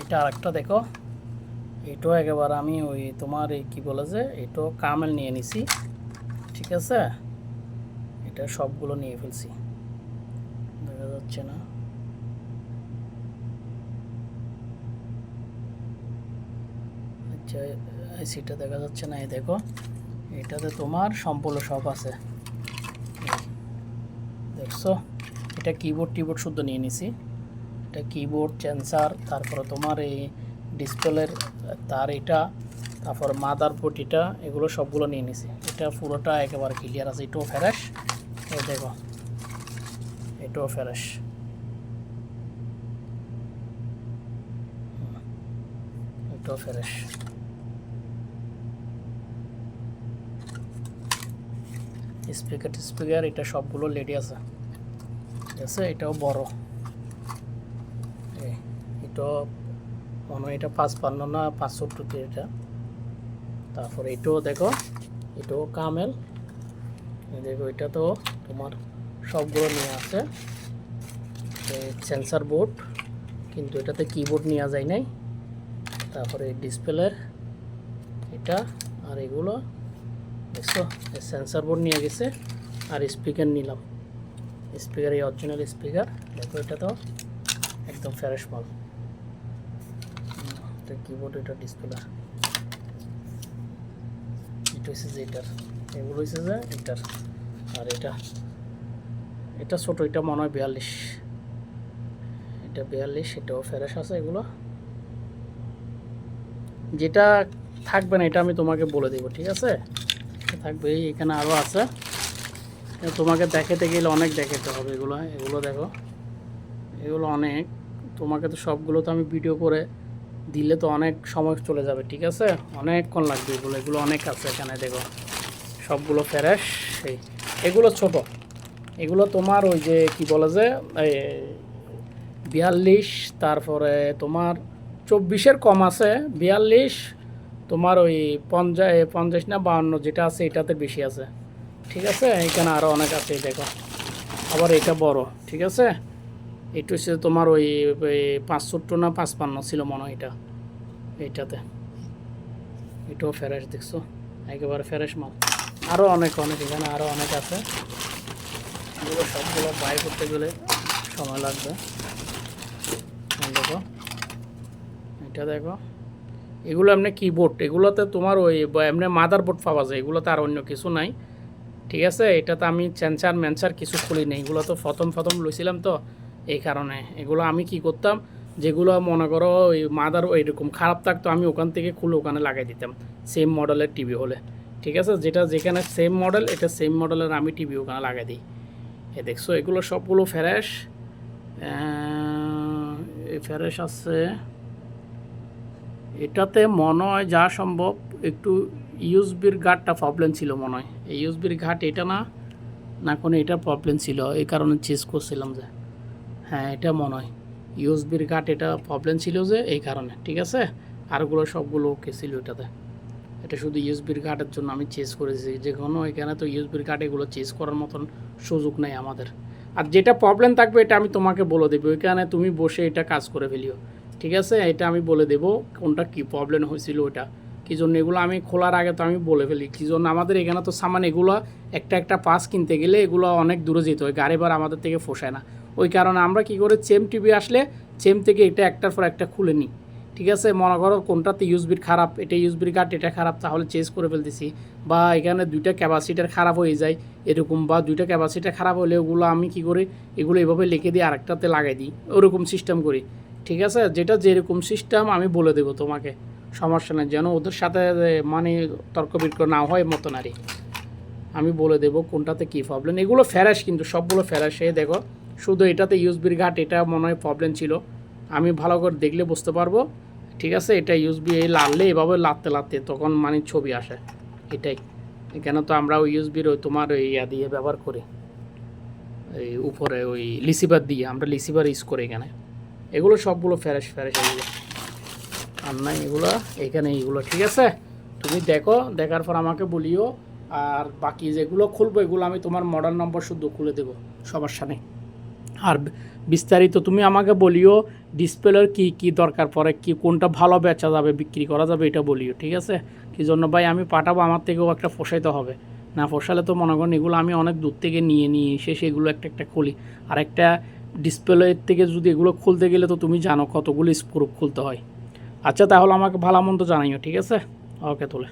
এটা আরেকটা দেখো, এটাও একেবারে আমি ওই তোমার এই কী বলে যে এটাও কামেল নিয়ে নিছি, ঠিক আছে। এটা সবগুলো নিয়ে ফেলছি, দেখা যাচ্ছে না। আচ্ছা, আইসিটা দেখা যাচ্ছে না, এই দেখো এটাতে তোমার সম্পূর্ণ সব আছে, দেখছো। এটা কিবোর্ড টিবোর্ড শুদ্ধ নিয়ে নিছি, এটা কিবোর্ড সেন্সার, তারপরে তোমার এই ডিসপ্লের তার, এটা তারপর মাদারবোর্ড, এটা এগুলো সবগুলো নিয়ে নিছি। এটা পুরোটা একেবারে ক্লিয়ার আছে, এটাও ফ্রেশ, এই দেখো এটাও ফ্রেশ, এটাও ফ্রেশ। স্পিকার এটা সবগুলো লেডি আছে, ঠিক আছে। এটাও বড়, এটাও মনে হয় এটা 55 না 65, এটা। তারপরে এটাও দেখো, এটাও কামেল, দেখো এটা তো তোমার সবগুলো নিয়ে আছে। সেন্সার বোর্ড, কিন্তু এটাতে কিবোর্ড নেওয়া যায় নাই। তারপরে ডিসপ্লের এটা, আর এগুলো দেখছো সেন্সার বোর্ড নিয়ে গেছে। আর স্পিকার নিলাম, স্পিকার এই অরিজিনাল স্পিকার, দেখো এটা তো একদম ফ্রেশ মাল। এটা কিবোর্ড, এটা ডিসপ্লে, এটা হচ্ছে যে এটার, এগুলো হচ্ছে যে এটার। আর এটা ছোটো, এটা মনে হয় 42, এটা 42, এটাও ফ্রেশ আছে। এগুলো যেটা থাকবে না এটা আমি তোমাকে বলে দেবো, ঠিক আছে। থাকবে এখানে আরও আছে, তোমাকে দেখাতে গেলে অনেক দেখাতে হবে। এগুলো দেখো, এগুলো অনেক, তোমাকে তো সবগুলো তো আমি ভিডিও করে দিলে তো অনেক সময় চলে যাবে, ঠিক আছে, অনেকক্ষণ লাগবে। এগুলো অনেক আছে এখানে, দেখো সবগুলো ফ্রেশ। সেই এগুলো ছোট, এগুলো তোমার ওই যে কি বলে যে 42, তারপরে তোমার 24-এর কম আছে, 42, তোমার ওই 50 না 52 যেটা আছে এটাতে বেশি আছে, ঠিক আছে। এখানে আরও অনেক আছে, দেখো। আবার এটা বড়, ঠিক আছে। এটা হচ্ছে তোমার ওই 65 না 55 ছিল মনে হয় এটা, এইটাতে। এটাও ফ্রেশ, দেখছো একেবারে ফ্রেশ মাল। আরও অনেক এখানে আরও অনেক আছে, এগুলো সবগুলো বাই করতে গেলে সময় লাগবে। দেখো এটা দেখো, এগুলো এমনি কিবোর্ড, এগুলোতে তোমার ওই এমনি মাদারবোর্ড পাওয়া যায়, এগুলোতে আর অন্য কিছু নাই, ঠিক আছে। এটাতে আমি সেন্সার ম্যানসার কিছু খুলি নেই, এগুলো তো প্রথম লইছিলাম তো, এই কারণে। এগুলো আমি কি করতাম, যেগুলো মনে করো ওই মাদার ওইরকম খারাপ থাকতো, আমি ওখান থেকে খুলে ওখানে লাগাই দিতাম, সেম মডেলের টিভি হলে, ঠিক আছে। যেখানে সেম মডেল, এটা সেম মডেলের আমি টিভি ওখানে লাগাই দিই। দেখছো এগুলো সবগুলো ফ্রেশ, ফ্রেশ আছে। এটাতে মনে হয় যা সম্ভব একটু ইউএসবির গার্ডটা প্রবলেম ছিল মনে হয়, এই ইউএসবির গার্ড এটা না কোনো এটার প্রবলেম ছিল, এই কারণে চেঞ্জ করছিলাম যে, হ্যাঁ এটা মনে হয় ইউএসবির গার্ড, এটা প্রবলেম ছিল যে এই কারণে, ঠিক আছে। আরগুলো সবগুলো ওকে ছিল এটাতে, এটা শুধু ইউএসবির গার্ডের জন্য আমি চেঞ্জ করেছি। যে কোনো এখানে তো ইউএসবির গার্ড এগুলো চেঞ্জ করার মতন সুযোগ নেই আমাদের। আর যেটা প্রবলেম থাকবে এটা আমি তোমাকে বলে দেবো, ওইখানে তুমি বসে এটা কাজ করে ফেলিও, ঠিক আছে। এটা আমি বলে দেবো কোনটা কী প্রবলেম হয়েছিল, ওটা কী জন্য। এগুলো আমি খোলার আগে তো আমি বলে ফেলি কী জন্য। আমাদের এখানে তো সামান এগুলো একটা পাস কিনতে গেলে এগুলো অনেক দূরে যেতে হয়, গাড়ি ভাড়া আমাদের থেকে পোষায় না। ওই কারণে আমরা কী করে চেম টিভি আসলে চেম থেকে এটা একটার পর একটা খুলে নিই, ঠিক আছে। মনে করো কোনটাতে ইউএসবির খারাপ, এটা ইউএসবির গার্ড এটা খারাপ, তাহলে চেঞ্জ করে ফেলতেছি। বা এখানে দুইটা ক্যাপাসিটার খারাপ হয়ে যায় এরকম, বা দুইটা ক্যাপাসিটার খারাপ হলে ওগুলো আমি কি করি, এগুলো এভাবে লিখে দিয়ে আরেকটাতে লাগাই দিই, ওরকম সিস্টেম করি, ঠিক আছে। যেটা যেরকম সিস্টেম আমি বলে দেবো তোমাকে, সমস্যা নেই, যেন ওদের সাথে মানে তর্ক বিতর্ক না হয় মতন আরই। আমি বলে দেবো কোনটাতে কী প্রবলেম। এগুলো ফ্রেশ, কিন্তু সবগুলো ফ্রেশ। দেখো শুধু এটাতে ইউএসবির গার্ড এটা মনে হয় প্রবলেম ছিল, আমি ভালো করে দেখলে বুঝতে পারবো, ঠিক আছে। এটা ইউএসবি এই লাড়লে এভাবে লাড়তে তখন মানে ছবি আসে, এটাই। এখানে তো আমরা ওই ইউএসবির ওই তোমার ওই ইয়া দিয়ে ব্যবহার করি, এই উপরে ওই লিসিভার দিয়ে আমরা লিসিভার ইউজ করি এখানে। এগুলো সবগুলো ফ্রেশ এগুলো আর নাই, এগুলো এখানে এইগুলো, ঠিক আছে। তুমি দেখো, দেখার পর আমাকে বলিও। আর বাকি যেগুলো খুলবো এগুলো আমি তোমার মডেল নম্বর শুদ্ধ খুলে দেবো, সমস্যা নেই। আর বিস্তারিত তুমি আমাকে বলিও ডিসপ্লের কী কী দরকার পড়ে, কি কোনটা ভালো বেচা যাবে, বিক্রি করা যাবে, এটা বলিও, ঠিক আছে? কী জন্য ভাই আমি পাঠাবো, আমার থেকেও একটা পোষাইতে হবে, না পোষালে তো মনে করেন এগুলো আমি অনেক দূর থেকে নিয়ে এসে সেগুলো একটা একটা খুলি। আর একটা ডিসপ্লের থেকে যদি এগুলো খুলতে গেলে তো তুমি জানো কতগুলো স্ক্রু খুলতে হয়। আচ্ছা তাহলে আমাকে ভালো মন্দ জানাইও, ঠিক আছে? ওকে তোলে।